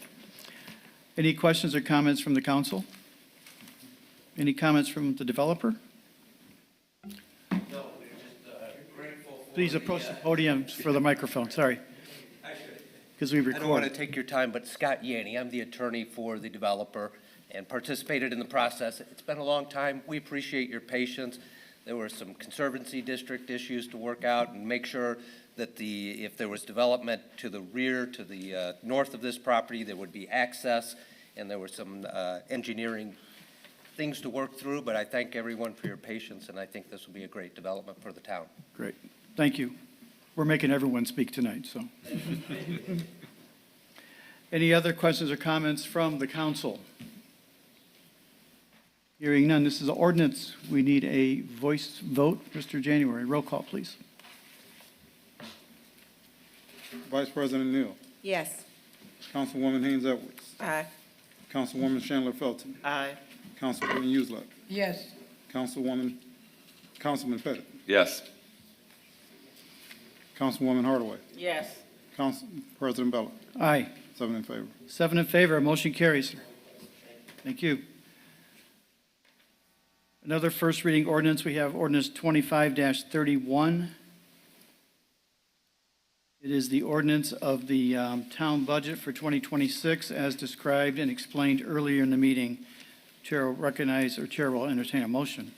S2: Any questions or comments from the council? Any comments from the developer?
S21: No, we're just grateful for.
S2: Please approach the podium for the microphone, sorry. Because we
S21: I don't want to
S2: record.
S21: take your time, but Scott Yanny, I'm the attorney for the developer and participated in the process. It's been a long time. We appreciate your patience. There were some conservancy district issues to work out and make sure that if there was development to the rear, to the north of this property, there would be access, and there were some engineering things to work through, but I thank everyone for your patience, and I think this will be a great development for the town.
S2: Great. Thank you. We're making everyone speak tonight, so. Any other questions or comments from the council? Hearing none, this is an ordinance. We need a voice vote. Mr. January, roll call, please.
S3: Vice President Neal.
S5: Yes.
S3: Councilwoman Haynes Edwards.
S5: Aye.
S3: Councilwoman Chandler Felton.
S5: Aye.
S3: Councilwoman Uselak.
S17: Yes.
S3: Councilman Pettit.
S8: Yes.
S3: Councilwoman Hardaway.
S18: Yes.
S3: Council President Bella.
S2: Aye.
S3: 7 in favor.
S2: 7 in favor, motion carries. Thank you. Another first reading ordinance, we have ordinance 25-31. It is the ordinance of the town budget for 2026 as described and explained earlier in the meeting. Chair will recognize, or Chair will entertain a motion.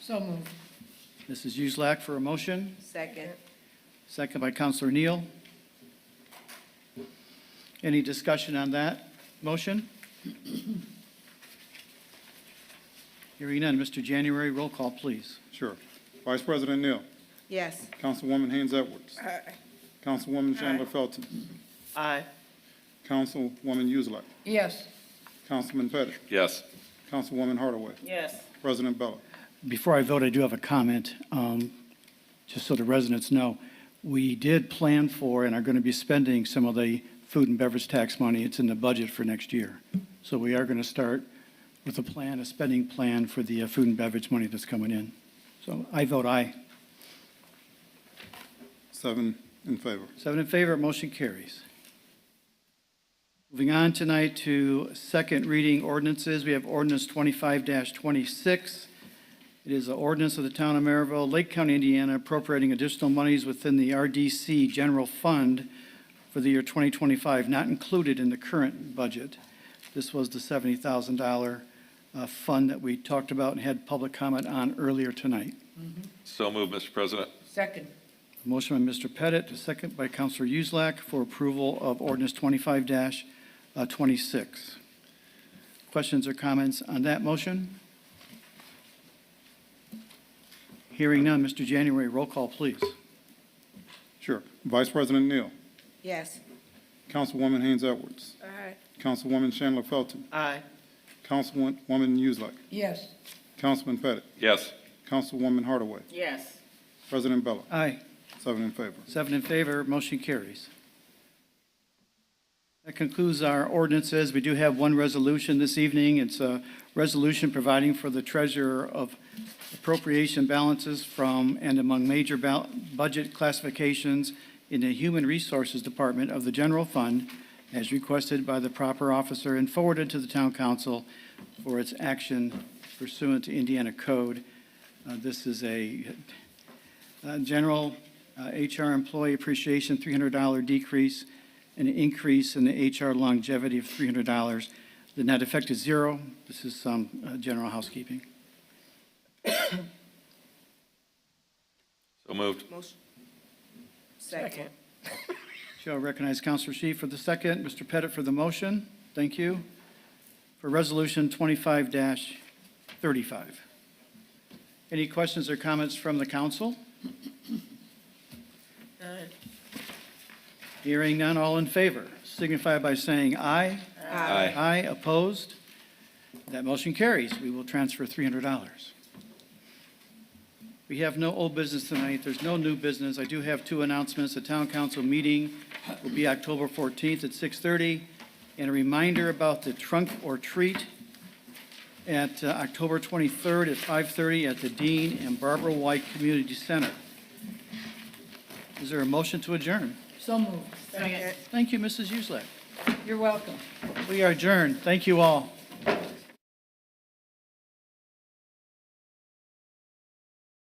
S17: So moved.
S2: Mrs. Uselak for a motion,
S5: Second.
S2: second by Counselor Neal. Any discussion on that motion? Hearing none, Mr. January, roll call, please.
S3: Sure. Vice President Neal.
S5: Yes.
S3: Councilwoman Haynes Edwards.
S5: Aye.
S3: Councilwoman Chandler Felton.
S5: Aye.
S3: Councilwoman Uselak.
S17: Yes.
S3: Councilman Pettit.
S8: Yes.
S3: Councilwoman Hardaway.
S18: Yes.
S3: President Bella.
S2: Before I vote, I do have a comment, just so the residents know. We did plan for and are going to be spending some of the food and beverage tax money. It's in the budget for next year. So we are going to start with a spending plan for the food and beverage money that's coming in. So I vote aye.
S3: 7 in favor.
S2: 7 in favor, motion carries. Moving on tonight to second reading ordinances, we have ordinance 25-26. It is an ordinance of the town of Merrillville, Lake County, Indiana, appropriating additional monies within the RDC General Fund for the year 2025, not included in the current budget. This was the $70,000 fund that we talked about and had public comment on earlier tonight.
S8: So moved, Mr. President.
S17: Second.
S2: Motion by Mr. Pettit, second by Councilor Uselak for approval of ordinance 25-26. Questions or comments on that motion? Hearing none, Mr. January, roll call, please.
S3: Sure. Vice President Neal.
S16: Yes.
S3: Councilwoman Haynes Edwards.
S5: Aye.
S3: Councilwoman Chandler Felton.
S5: Aye.
S3: Councilwoman Uselak.
S17: Yes.
S3: Councilman Pettit.
S8: Yes.
S3: Councilwoman Hardaway.
S18: Yes.
S3: President Bella.
S2: Aye.
S3: 7 in favor.
S2: 7 in favor, motion carries. That concludes our ordinances. We do have one resolution this evening. It's a resolution providing for the treasurer of appropriation balances from and among major budget classifications in the Human Resources Department of the General Fund as requested by the proper officer and forwarded to the town council for its action pursuant to Indiana Code. This is a general HR employee appreciation $300 decrease and an increase in the HR longevity of $300. The net effect is zero. This is some general housekeeping.
S8: So moved.
S16: Second.
S2: Shall recognize Councilor Sheehy for the second, Mr. Pettit for the motion. Thank you. For Resolution 25-35. Any questions or comments from the council?
S5: None.
S2: Hearing none, all in favor, signify by saying aye.
S8: Aye.
S2: Aye, opposed? That motion carries. We will transfer $300. We have no old business tonight. There's no new business. I do have two announcements. The town council meeting will be October 14th at 6:30. And a reminder about the trunk or treat at October 23rd at 5:30 at the Dean and Barbara White Community Center. Is there a motion to adjourn?
S17: So moved.
S2: Thank you, Mrs. Uselak.
S17: You're welcome.
S2: We are adjourned. Thank you all.